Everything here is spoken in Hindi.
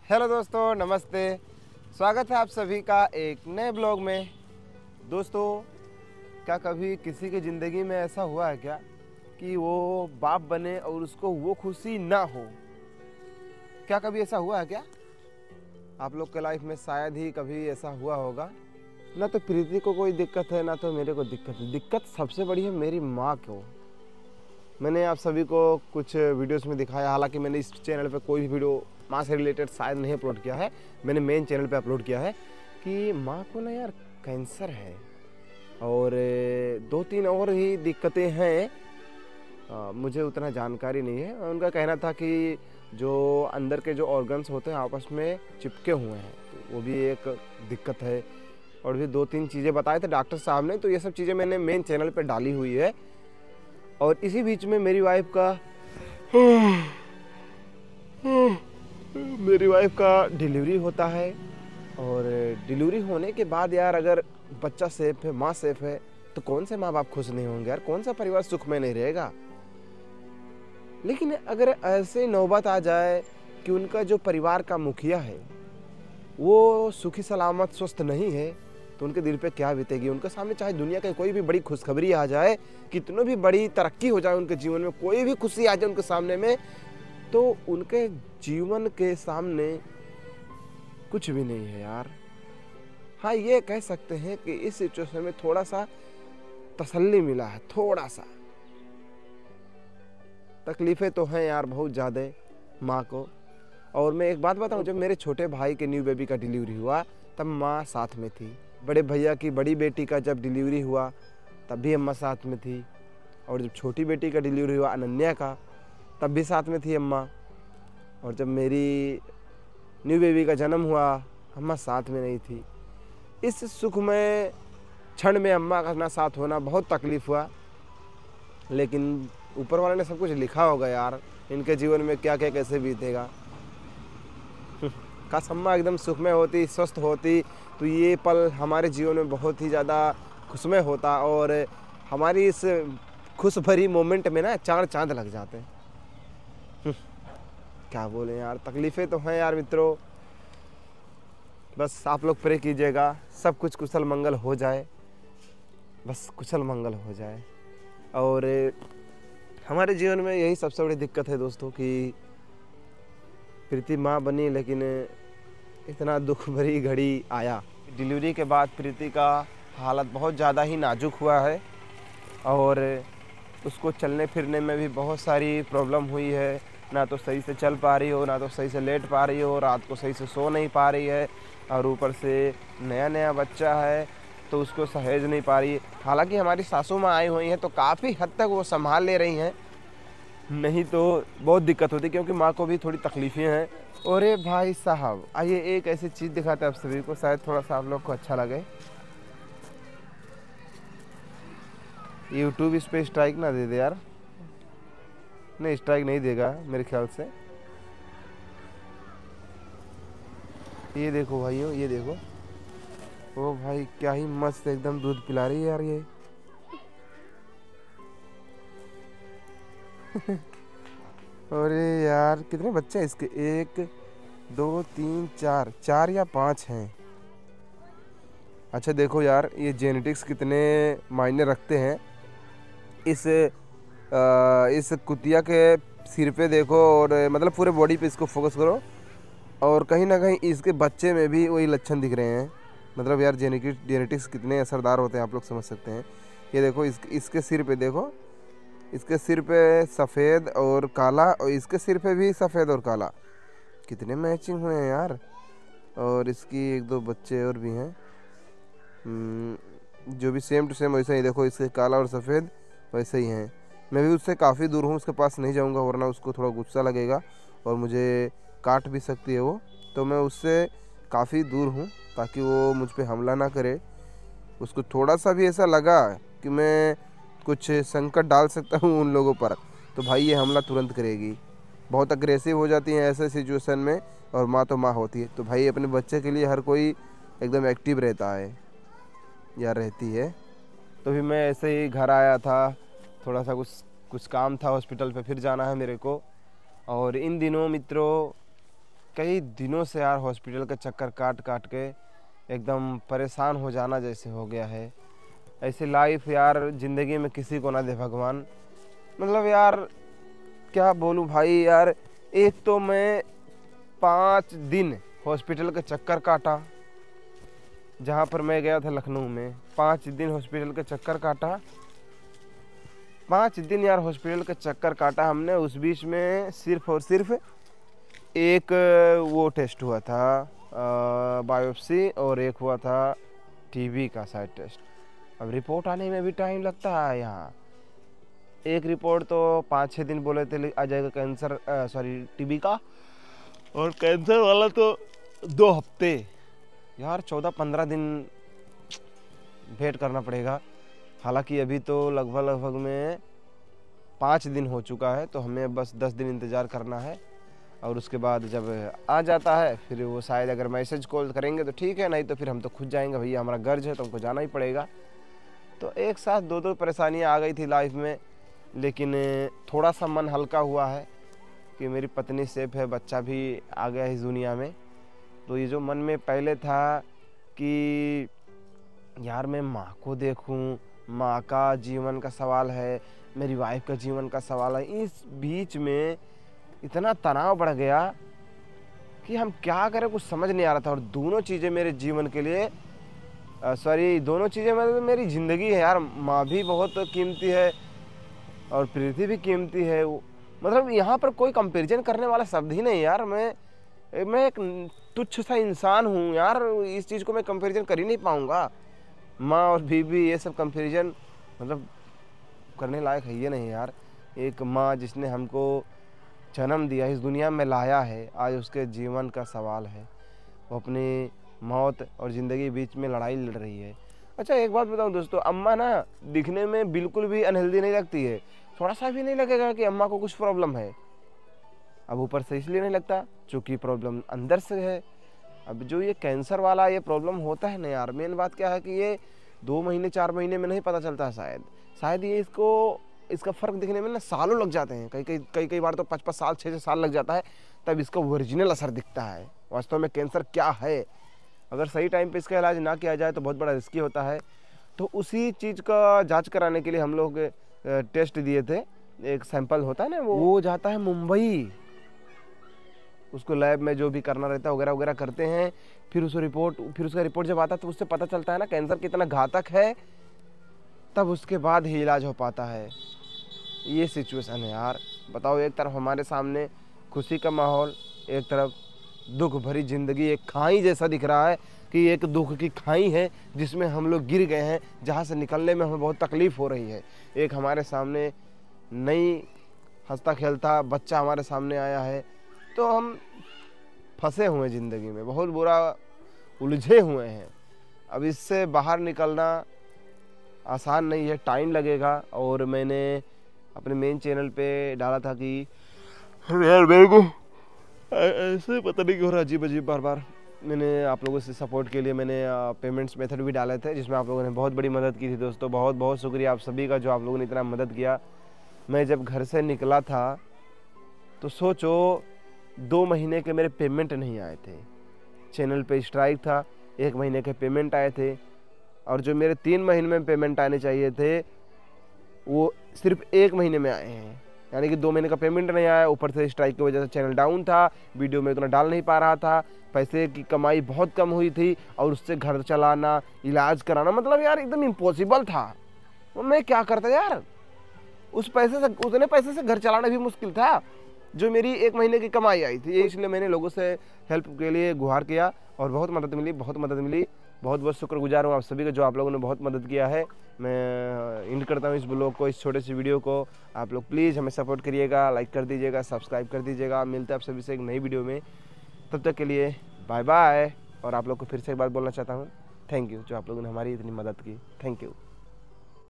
हेलो दोस्तों, नमस्ते। स्वागत है आप सभी का एक नए ब्लॉग में। दोस्तों, क्या कभी किसी की ज़िंदगी में ऐसा हुआ है क्या कि वो बाप बने और उसको वो खुशी ना हो? क्या कभी ऐसा हुआ है क्या? आप लोग के लाइफ में शायद ही कभी ऐसा हुआ होगा। ना तो प्रीति को कोई दिक्कत है, ना तो मेरे को दिक्कत है। दिक्कत सबसे बड़ी है मेरी माँ को। मैंने आप सभी को कुछ वीडियोस में दिखाया, हालांकि मैंने इस चैनल पे कोई भी वीडियो माँ से रिलेटेड शायद नहीं अपलोड किया है। मैंने मेन चैनल पे अपलोड किया है कि माँ को ना यार कैंसर है और दो तीन और ही दिक्कतें हैं। मुझे उतना जानकारी नहीं है। उनका कहना था कि जो अंदर के जो ऑर्गन्स होते हैं आपस में चिपके हुए हैं, तो वो भी एक दिक्कत है। और भी दो तीन चीज़ें बताए थे डॉक्टर साहब ने, तो ये सब चीज़ें मैंने मेन चैनल पे डाली हुई है। और इसी बीच में मेरी वाइफ का डिलीवरी होता है। और डिलीवरी होने के बाद यार अगर बच्चा सेफ है, माँ सेफ है, तो कौन से माँ बाप खुश नहीं होंगे यार? कौन सा परिवार सुख में नहीं रहेगा? लेकिन अगर ऐसे नौबत आ जाए कि उनका जो परिवार का मुखिया है वो सुखी सलामत स्वस्थ नहीं है, तो उनके दिल पे क्या बीतेगी? उनके सामने चाहे दुनिया की कोई भी बड़ी खुशखबरी आ जाए, कितनी भी बड़ी तरक्की हो जाए उनके जीवन में, कोई भी खुशी आ जाए उनके सामने में, तो उनके जीवन के सामने कुछ भी नहीं है यार। हाँ, ये कह सकते हैं कि इस सिचुएशन में थोड़ा सा तसल्ली मिला है। थोड़ा सा तकलीफें तो हैं यार बहुत ज़्यादा माँ को। और मैं एक बात बताऊं, जब मेरे छोटे भाई के न्यू बेबी का डिलीवरी हुआ तब माँ साथ में थी। बड़े भैया की बड़ी बेटी का जब डिलीवरी हुआ तब भी अम्मा साथ में थी। और जब छोटी बेटी का डिलीवरी हुआ अनन्या का, तब भी साथ में थी अम्मा। और जब मेरी न्यू बेबी का जन्म हुआ, अम्मा साथ में नहीं थी। इस सुखमय क्षण में अम्मा का ना साथ होना बहुत तकलीफ़ हुआ। लेकिन ऊपर वाले ने सब कुछ लिखा होगा यार, इनके जीवन में क्या क्या कैसे बीतेगा। काश अम्मा एकदम सुखमय होती, स्वस्थ होती, तो ये पल हमारे जीवन में बहुत ही ज़्यादा खुशमय होता। और हमारी इस खुश भरी मोमेंट में ना चार चांद लग जाते हैं। क्या बोले यार, तकलीफ़ें तो हैं यार मित्रों। बस आप लोग प्रे कीजिएगा सब कुछ कुशल मंगल हो जाए, बस कुशल मंगल हो जाए। और हमारे जीवन में यही सबसे बड़ी दिक्कत है दोस्तों कि प्रीति माँ बनी, लेकिन इतना दुख भरी घड़ी आया। डिलीवरी के बाद प्रीति का हालत बहुत ज़्यादा ही नाजुक हुआ है और उसको चलने फिरने में भी बहुत सारी प्रॉब्लम हुई है। ना तो सही से चल पा रही हो, ना तो सही से लेट पा रही हो, रात को सही से सो नहीं पा रही है। और ऊपर से नया नया बच्चा है तो उसको सहेज नहीं पा रही है। हालांकि हमारी सासू माँ आई हुई हैं तो काफ़ी हद तक वो संभाल ले रही हैं, नहीं तो बहुत दिक्कत होती, क्योंकि माँ को भी थोड़ी तकलीफ़ें हैं। और भाई साहब, आइए एक ऐसी चीज़ दिखाते हैं आप सभी को, शायद थोड़ा सा आप लोग को अच्छा लगे। यूट्यूब इस पर स्ट्राइक ना दे दे यार। नहीं, स्ट्राइक नहीं देगा मेरे ख्याल से। ये देखो भाइयों, ये देखो। ओ भाई, क्या ही मस्त एकदम दूध पिला रही है यार ये। अरे यार, कितने बच्चे हैं इसके? एक दो तीन चार, चार या पाँच हैं। अच्छा देखो यार, ये जेनेटिक्स कितने मायने रखते हैं। इस कुतिया के सिर पे देखो, और मतलब पूरे बॉडी पे इसको फोकस करो, और कहीं ना कहीं इसके बच्चे में भी वही लक्षण दिख रहे हैं। मतलब यार जेनेटिक्स कितने असरदार होते हैं आप लोग समझ सकते हैं। ये देखो, इसके सिर पे देखो, इसके सिर पे सफ़ेद और काला, और इसके सिर पे भी सफ़ेद और काला। कितने मैचिंग हुए हैं यार। और इसकी एक दो बच्चे और भी हैं जो भी सेम टू सेम वैसा ही। देखो, इसके काला और सफ़ेद वैसे ही हैं। मैं भी उससे काफ़ी दूर हूँ, उसके पास नहीं जाऊँगा वरना उसको थोड़ा गुस्सा लगेगा और मुझे काट भी सकती है वो। तो मैं उससे काफ़ी दूर हूँ ताकि वो मुझ पे हमला ना करे। उसको थोड़ा सा भी ऐसा लगा कि मैं कुछ संकट डाल सकता हूँ उन लोगों पर, तो भाई ये हमला तुरंत करेगी। बहुत अग्रेसिव हो जाती हैं ऐसे सिचुएशन में, और माँ तो माँ होती है, तो भाई अपने बच्चे के लिए हर कोई एकदम एक्टिव रहता है या रहती है। तो भी मैं ऐसे ही घर आया था, थोड़ा सा कुछ काम था हॉस्पिटल पे, फिर जाना है मेरे को। और इन दिनों मित्रों कई दिनों से यार हॉस्पिटल का चक्कर काट काट के एकदम परेशान हो जाना जैसे हो गया है। ऐसी लाइफ यार ज़िंदगी में किसी को ना दे भगवान। मतलब यार क्या बोलूँ भाई यार, एक तो मैं 5 दिन हॉस्पिटल का चक्कर काटा, जहाँ पर मैं गया था लखनऊ में। 5 दिन हॉस्पिटल का चक्कर काटा, 5 दिन यार हॉस्पिटल का चक्कर काटा हमने। उस बीच में सिर्फ और सिर्फ एक वो टेस्ट हुआ था बायोप्सी, और एक हुआ था टीबी का साइड टेस्ट। अब रिपोर्ट आने में भी टाइम लगता है यहाँ। एक रिपोर्ट तो 5-6 दिन बोले थे आ जाएगा कैंसर, सॉरी टीबी का, और कैंसर वाला तो 2 हफ्ते। यार 14-15 दिन वेट करना पड़ेगा। हालांकि अभी तो लगभग में 5 दिन हो चुका है, तो हमें बस 10 दिन इंतज़ार करना है। और उसके बाद जब आ जाता है फिर वो शायद अगर मैसेज कॉल करेंगे तो ठीक है, नहीं तो फिर हम तो खुद जाएंगे। भैया हमारा गर्ज है तो हमको जाना ही पड़ेगा। तो एक साथ 2 परेशानियां आ गई थी लाइफ में, लेकिन थोड़ा सा मन हल्का हुआ है कि मेरी पत्नी सेफ है, बच्चा भी आ गया इस दुनिया में। तो ये जो मन में पहले था कि यार मैं माँ को देखूं, माँ का जीवन का सवाल है, मेरी वाइफ का जीवन का सवाल है, इस बीच में इतना तनाव बढ़ गया कि हम क्या करें कुछ समझ नहीं आ रहा था। और दोनों चीज़ें मेरे जीवन के लिए दोनों चीज़ें मतलब मेरी ज़िंदगी है यार। माँ भी बहुत कीमती है और प्रीति भी कीमती है। मतलब यहाँ पर कोई कंपैरिजन करने वाला शब्द ही नहीं यार। मैं एक तुच्छ सा इंसान हूँ यार, इस चीज़ को मैं कंपैरिजन कर ही नहीं पाऊँगा। माँ और बीवी ये सब कंपैरिजन मतलब करने लायक है ये नहीं यार। एक माँ जिसने हमको जन्म दिया, इस दुनिया में लाया है, आज उसके जीवन का सवाल है। वो अपनी मौत और ज़िंदगी बीच में लड़ाई लड़ रही है। अच्छा एक बात बताऊं दोस्तों, अम्मा ना दिखने में बिल्कुल भी अनहेल्दी नहीं लगती है। थोड़ा सा भी नहीं लगेगा कि अम्मा को कुछ प्रॉब्लम है। अब ऊपर से इसलिए नहीं लगता क्योंकि प्रॉब्लम अंदर से है। अब जो ये कैंसर वाला ये प्रॉब्लम होता है ना यार, मेन बात क्या है कि ये 2 महीने 4 महीने में नहीं पता चलता। शायद ये इसका फ़र्क दिखने में ना सालों लग जाते हैं। कई बार तो 5-5 साल 6-6 साल लग जाता है, तब इसका ओरिजिनल असर दिखता है वास्तव में कैंसर क्या है। अगर सही टाइम पे इसका इलाज ना किया जाए तो बहुत बड़ा रिस्की होता है। तो उसी चीज़ का जांच कराने के लिए हम लोग टेस्ट दिए थे। एक सैंपल होता है ना, वो जाता है मुंबई, उसको लैब में जो भी करना रहता है वगैरह वगैरह करते हैं। फिर उसका रिपोर्ट जब आता है तो उससे पता चलता है ना कैंसर कितना घातक है, तब उसके बाद ही इलाज हो पाता है। ये सिचुएशन है यार। बताओ, एक तरफ हमारे सामने खुशी का माहौल, एक तरफ दुख भरी ज़िंदगी, एक खाई जैसा दिख रहा है कि एक दुख की खाई है जिसमें हम लोग गिर गए हैं, जहाँ से निकलने में हमें बहुत तकलीफ़ हो रही है। एक हमारे सामने नई हंसता खेलता बच्चा हमारे सामने आया है, तो हम फंसे हुए ज़िंदगी में, बहुत बुरा उलझे हुए हैं। अब इससे बाहर निकलना आसान नहीं है, टाइम लगेगा। और मैंने अपने मेन चैनल पे डाला था कि यार मेरे को ऐसे पता नहीं क्यों हो रहा अजीब बार मैंने आप लोगों से सपोर्ट के लिए मैंने पेमेंट्स मेथड भी डाले थे, जिसमें आप लोगों ने बहुत बड़ी मदद की थी दोस्तों। बहुत बहुत शुक्रिया आप सभी का जो आप लोगों ने इतना मदद किया। मैं जब घर से निकला था तो सोचो 2 महीने के मेरे पेमेंट नहीं आए थे। चैनल पे स्ट्राइक था, 1 महीने के पेमेंट आए थे, और जो मेरे 3 महीने में पेमेंट आने चाहिए थे वो सिर्फ 1 महीने में आए हैं। यानी कि 2 महीने का पेमेंट नहीं आया। ऊपर से स्ट्राइक की वजह से चैनल डाउन था, वीडियो में उतना डाल नहीं पा रहा था, पैसे की कमाई बहुत कम हुई थी, और उससे घर चलाना, इलाज कराना, मतलब यार एकदम इम्पॉसिबल था। मैं क्या करता यार, उतने पैसे से घर चलाना भी मुश्किल था जो मेरी 1 महीने की कमाई आई थी। इसलिए मैंने लोगों से हेल्प के लिए गुहार किया और बहुत मदद मिली। बहुत बहुत शुक्रगुजार हूँ आप सभी का जो आप लोगों ने बहुत मदद किया है। मैं इंड करता हूँ इस ब्लॉग को, इस छोटे से वीडियो को। आप लोग प्लीज़ हमें सपोर्ट करिएगा, लाइक कर दीजिएगा, सब्सक्राइब कर दीजिएगा। मिलते हैं आप सभी से एक नई वीडियो में। तब तक के लिए बाय बाय। और आप लोग को फिर से एक बात बोलना चाहता हूँ, थैंक यू जो आप लोगों ने हमारी इतनी मदद की। Thank you.